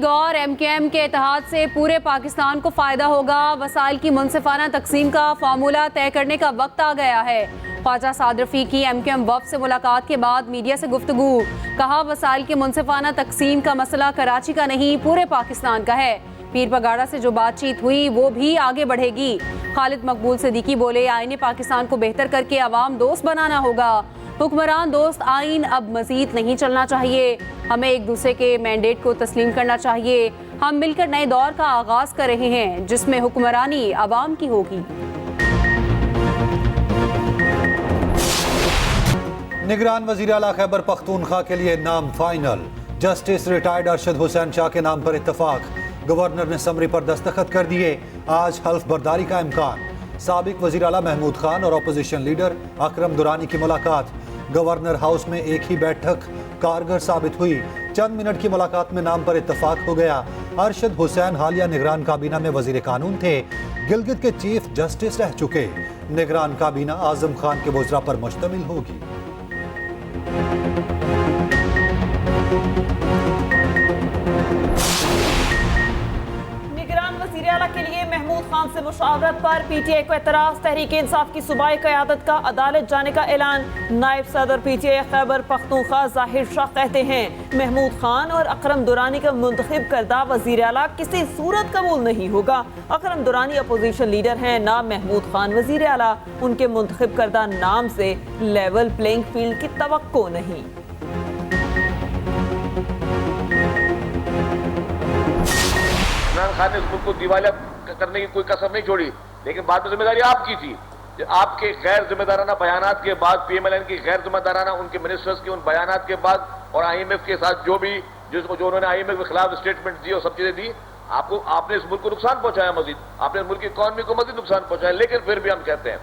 League और MKM के इत्तेहाद से पूरे पाकिस्तान को फायदा होगा। वसाइल की मुनसिफाना तकसीम का फार्मूला तय करने का वक्त आ गया है। ख्वाजा साद रफीक की MKM वफ़द से मुलाकात के बाद मीडिया से गुफ्तगू। कहा, वसाइल की मुनसिफाना तकसीम का मसला कराची का नहीं, पूरे पाकिस्तान का है। पीर पगाड़ा से जो बातचीत हुई वो भी आगे बढ़ेगी। खालिद मकबूल सिद्दीकी बोले, आईने पाकिस्तान को बेहतर करके अवाम दोस्त बनाना होगा। हुक्मरान दोस्त आइन अब मजीद नहीं चलना चाहिए। हमें एक दूसरे के मैंडेट को तस्लीम करना चाहिए। हम मिलकर नए दौर का आगाज कर रहे हैं जिसमें हुक्मरानी अवाम की होगी। निगरान वज़ीर आला खैबर पख्तूनख्वा के लिए नाम final. Justice retired Arshad Hussain Shah के नाम पर इत्तफाक। गवर्नर ने समरी पर दस्तखत कर दिए। आज हल्फ बर्दारी का इम्कान। साबिक वज़ीर आला महमूद खान और अपोजिशन लीडर अकरम दुरानी की मुलाकात। गवर्नर हाउस में एक ही बैठक कारगर साबित हुई। चंद मिनट की मुलाकात में नाम पर इत्तफाक हो गया। अरशद हुसैन हालिया निगरान काबीना में वज़ीर कानून थे। गिलगित के चीफ जस्टिस रह चुके। निगरान काबीना आजम खान के वज़रा पर मुश्तमिल होगी। निगरान वज़ीर आला के लिए महमूद खान से मुशावरत पर PTI को एतराज़। तहरीक इंसाफ की सूबाई क़यादत का अदालत जाने का ऐलान। नायब सदर PTI खैबर पख्तूनख्वा ज़ाहिर शाह कहते हैं, महमूद खान और अकरम दुरानी का मुंतखब करदा वज़ीर आला किसी सूरत कबूल नहीं होगा। अकरम दुरानी अपोजिशन लीडर हैं, ना महमूद खान वज़ीर आला। उनके मुंतखब करदा नाम से लेवल प्लेइंग फील्ड की तवक्को नहीं। इमरान खान ने इस मुल्क को दिवालिया करने की कोई कसर नहीं छोड़ी, लेकिन बाद में जिम्मेदारी आपकी थी। आपके गैर जिम्मेदाराना बयानात के बाद, PMLN की गैर जिम्मेदाराना उनके मिनिस्टर्स के उन बयानात के बाद और IMF के साथ जो उन्होंने IMF के खिलाफ स्टेटमेंट दी और सब चीजें दी, आपने इस मुल्क को नुकसान पहुंचाया, मजीद आपने इस मुल्क की इकॉनमी को मजीद नुकसान पहुंचाया। लेकिन फिर भी हम कहते हैं,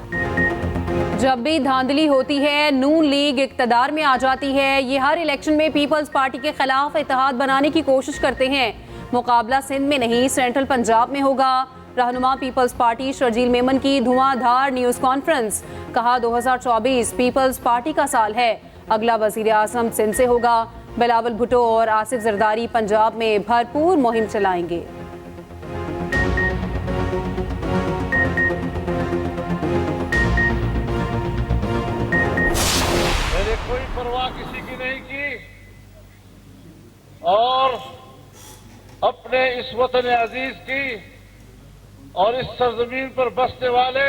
जब भी धांधली होती है नून लीग इक़्तिदार में आ जाती है। ये हर इलेक्शन में पीपल्स पार्टी के खिलाफ इत्तेहाद बनाने की कोशिश करते हैं। मुकाबला सिंध में नहीं, सेंट्रल पंजाब में होगा। रहनुमा पीपल्स पार्टी शर्जील मेमन की धुआंधार न्यूज़ कॉन्फ्रेंस। कहा, 2024 पीपल्स पार्टी का साल है। अगला वज़ीर आज़म सिंध से होगा। बिलावल भुट्टो और आसिफ जरदारी पंजाब में भरपूर मुहिम चलाएंगे। मैंने कोई परवाह किसी की नहीं की और अपने इस वतन अजीज की और इस सरजमीन पर बसने वाले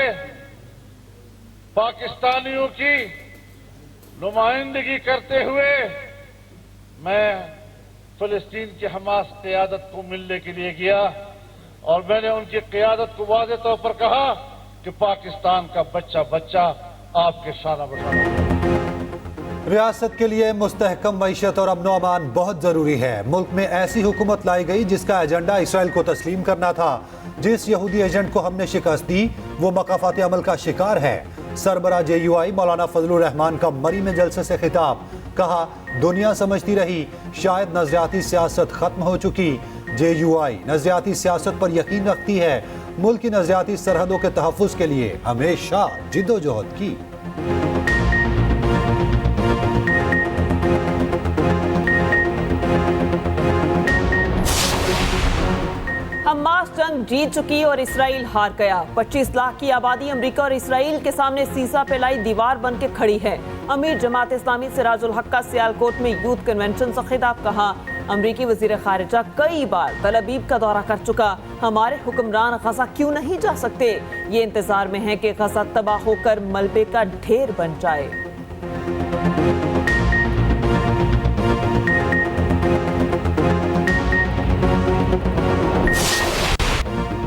पाकिस्तानियों की नुमाइंदगी करते हुए मैं फिलिस्तीन की हमास क़यादत को मिलने के लिए गया और मैंने उनकी क़यादत को वाज़ेह तौर पर कहा कि पाकिस्तान का बच्चा बच्चा आपके शाना बशाना। रियासत के लिए मुस्तहकम मईशत और अमनो अमान बहुत ज़रूरी है। मुल्क में ऐसी हुकूमत लाई गई जिसका एजेंडा इसराइल को तस्लीम करना था। जिस यहूदी एजेंट को हमने शिकस्त दी वो मकाफात अमल का शिकार है। सरबरा JUI मौलाना फजलुर रहमान का मरी में जलसे से खिताब। कहा, दुनिया समझती रही शायद नजरियाती सियासत खत्म हो चुकी। JUI नजरियाती सियासत पर यकीन रखती है। मुल्क की नजरियाती सरहदों के तहफ़्फ़ुज़ के लिए हमेशा जिद्दोजहद की। हमास जंग जीत चुकी और इसराइल हार गया। 25 लाख की आबादी अमेरिका और इसराइल के सामने सीसा पे लाई दीवार बन के खड़ी है। अमीर जमात इस्लामी सिराजुल हक का सियालकोट में यूथ कन्वेंशन से खिताब। कहा, अमरीकी वजीर खारिजा कई बार तल अबीब का दौरा कर चुका। हमारे हुक्मरान गजा क्यों नहीं जा सकते? ये इंतजार में है कि गजा तबाह होकर मलबे का ढेर बन जाए।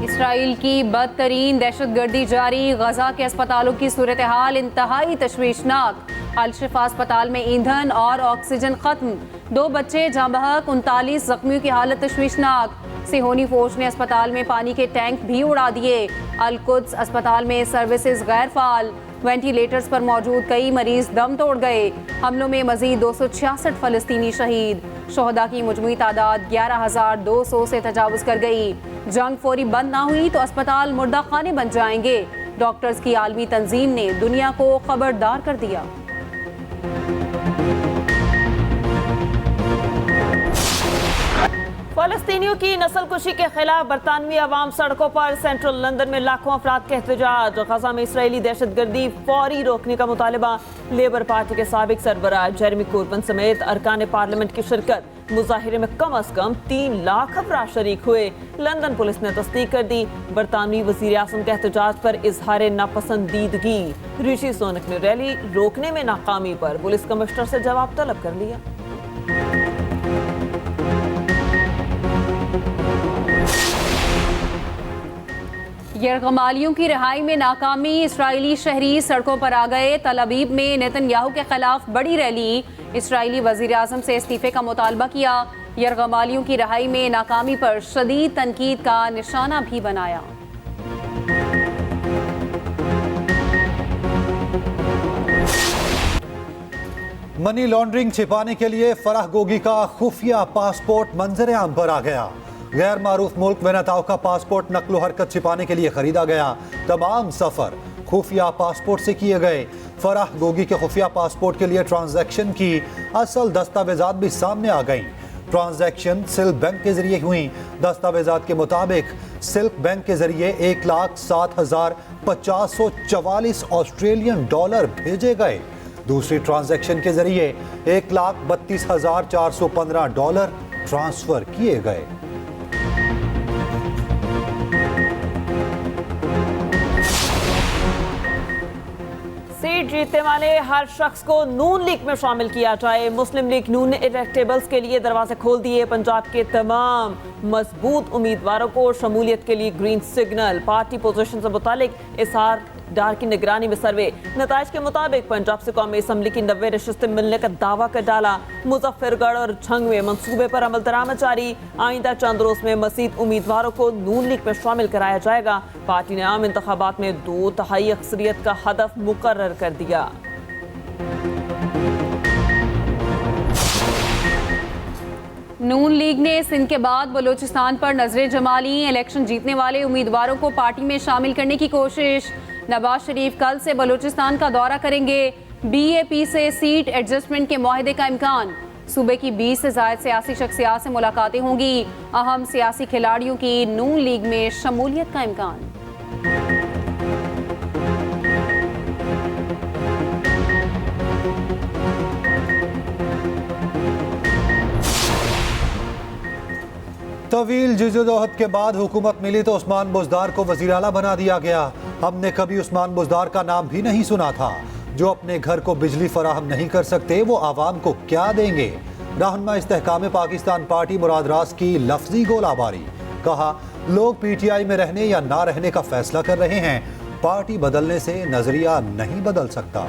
इसराइल की बदतरीन दहशतगर्दी जारी। गजा के अस्पतालों की सूरत हाल इंतहाई तशवीशनाक। अल-शिफा अस्पताल में ईंधन और ऑक्सीजन खत्म। 2 बच्चे जाँ बहक, 39 जख्मियों की हालत तशवीशनाक। सिहोनी फौज ने अस्पताल में पानी के टैंक भी उड़ा दिए। अल-कुद्स अस्पताल में सर्विसेज गैर फाल। वेंटिलेटर्स पर मौजूद कई मरीज दम तोड़ गए। हमलों में मजीद 266 फलस्तीनी शहीद। शोहदा की मुजमुई तादाद 11,200 से तजावुज कर गई। जंग फौरी बंद ना हुई तो अस्पताल मुर्दा खाने बन जाएंगे। डॉक्टर्स की आलमी तंजीम ने दुनिया को खबरदार कर दिया। फलस्तीनियों की नस्लकुशी के खिलाफ बरतानवी अवाम सड़कों पर। सेंट्रल लंदन में लाखों अफराद के एहतजाज। गजा में इसराइली दहशतगर्दी फौरी रोकने का मुतालबा। लेबर पार्टी के साबिक सरबराह जेरेमी कोर्बन समेत अरकान पार्लियामेंट की शिरकत। मुजाहिरे में कम अज कम 3 लाख अफराद शरीक हुए। लंदन पुलिस ने तस्दीक कर दी। बरतानवी वजीर आज़म के एहतजाज पर इजहार नापसंदीदगी। ऋषि सुनक ने रैली रोकने में नाकामी पर पुलिस कमिश्नर से जवाब तलब कर लिया। यरगमालियों की रिहाई में नाकामी। इस्राएली शहरी सड़कों पर आ गए। तल अबीब में नेतन्याहू के खिलाफ बड़ी रैली। इस्राएली वजीर आज़म से इस्तीफे का मुतालबा किया। यरगमालियों की रिहाई में नाकामी पर शदीद तनकीद का निशाना भी बनाया। मनी लॉन्ड्रिंग छिपाने के लिए फराह गोगी का खुफिया पासपोर्ट मंजर आम पर आ गया। गैर मारूफ मुल्क वेनेताओ का पासपोर्ट नकलो हरकत छिपाने के लिए खरीदा गया। तमाम सफर खुफिया पासपोर्ट से किए गए। फराह गोगी के खुफिया पासपोर्ट के लिए ट्रांजैक्शन की असल दस्तावेजात भी सामने आ गई। ट्रांजैक्शन सिल्क बैंक के जरिए हुई। दस्तावेजात के मुताबिक सिल्क बैंक के जरिए $1,07,544 ऑस्ट्रेलियन डॉलर भेजे गए। दूसरी ट्रांजैक्शन के जरिए $1,32,415 डॉलर ट्रांसफर किए गए। सीट जीतने वाले हर शख्स को नून लीग में शामिल किया जाए। मुस्लिम लीग नून ने इलेक्टेबल्स के लिए दरवाजे खोल दिए। पंजाब के तमाम मजबूत उम्मीदवारों को शमूलियत के लिए ग्रीन सिग्नल। पार्टी पोजीशन से मुतालिक इजहार डार की निगरानी में सर्वे। नताइज के मुताबिक पंजाब से कौमी असम्बली की 90 नशस्तें मिलने का दावा कर डाला। मुजफ्फरगढ़ और झंग में मंसूबे पर अमल दरामद जारी। आइंदा चंद रोज में मजीद उम्मीदवारों को नून लीग में शामिल कराया जाएगा। पार्टी ने आम इंतखाबात में 2/3 अक्सरियत का हदफ मुकर्रर कर दिया। नून लीग ने सिंध के बाद बलूचिस्तान पर नजरें जमा ली। इलेक्शन जीतने वाले उम्मीदवारों को पार्टी में शामिल करने की कोशिश। नवाज शरीफ कल से बलूचिस्तान का दौरा करेंगे। BAP से सीट एडजस्टमेंट के मुआहदे का इम्कान। सूबे की 20 से ज्यादा सियासी शख्सियात से मुलाकातें होंगी। अहम सियासी खिलाड़ियों की नून लीग में शमूलियत का इम्कान। तवील जिद्दोजहद के बाद हुकूमत मिली तो उस्मान बुज़दार को वज़ीर आला बना दिया गया। हमने कभी उस्मान बुज़दार का नाम भी नहीं सुना था। जो अपने घर को बिजली फराहम नहीं कर सकते वो आवाम को क्या देंगे। रहनुमा इस्तेहकाम पाकिस्तान पार्टी मुराद रास की लफ्जी गोलाबारी। कहा लोग PTI में रहने या ना रहने का फैसला कर रहे हैं। पार्टी बदलने से नजरिया नहीं बदल सकता।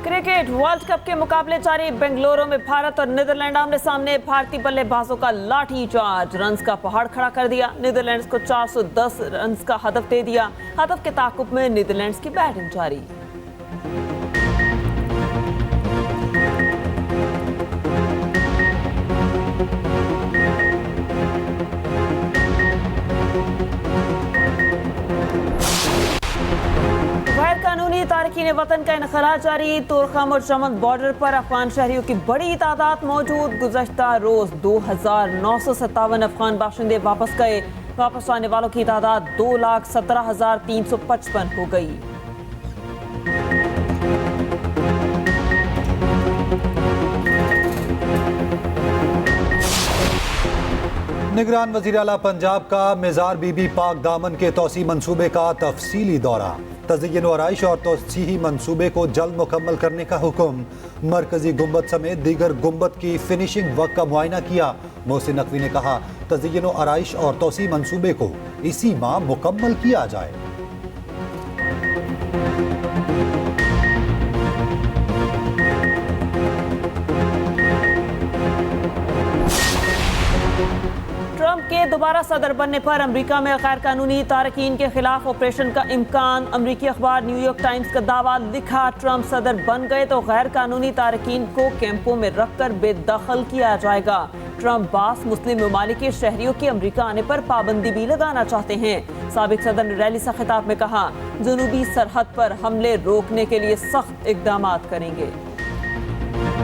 क्रिकेट वर्ल्ड कप के मुकाबले जारी। बेंगलुरु में भारत और नीदरलैंड आमने सामने। भारतीय बल्लेबाजों का लाठी चार्ज रन्स का पहाड़ खड़ा कर दिया। नीदरलैंड्स को 410 रन्स का हदफ दे दिया। हदफ के ताकुब में नीदरलैंड्स की बैटिंग जारी। कानूनी तारकीन वतन का इनखला जारी। तुर्खम और चमन बॉर्डर पर अफगान शहरियों की बड़ी तादाद मौजूद। गुज़श्ता रोज 2,957 अफगान बाशिंदे वापस गए। वापस आने वालों की तादाद 2,17,355 हो गई। निगरान वज़ीर आला पंजाब का मेज़ार बीबी पाक दामन के तौसी मंसूबे का तफसीली दौरा। तज़य्युन व आराइश और तौसीही मंसूबे को जल्द मुकम्मल करने का हुक्म। मरकजी गुंबद समेत दीगर गुंबद की फिनिशिंग वर्क का मुआयना किया। मोहसिन नकवी ने कहा तज़य्युन व आराइश और तौसी मंसूबे को इसी माह मुकम्मल किया जाए। ट्रंप के दोबारा सदर बनने पर अमेरिका में गैर कानूनी तारकीन के खिलाफ ऑपरेशन का इम्कान। अमेरिकी अखबार न्यूयॉर्क टाइम्स का दावा लिखा ट्रंप सदर बन गए तो गैर कानूनी तारकीन को कैंपों में रखकर बेदखल किया जाएगा। ट्रंप बास मुस्लिम ममालिक के शहरियों के अमेरिका आने पर पाबंदी भी लगाना चाहते हैं। साबिक सदर ने रैली से खिताब में कहा जनूबी सरहद पर हमले रोकने के लिए सख्त इकदाम करेंगे। है।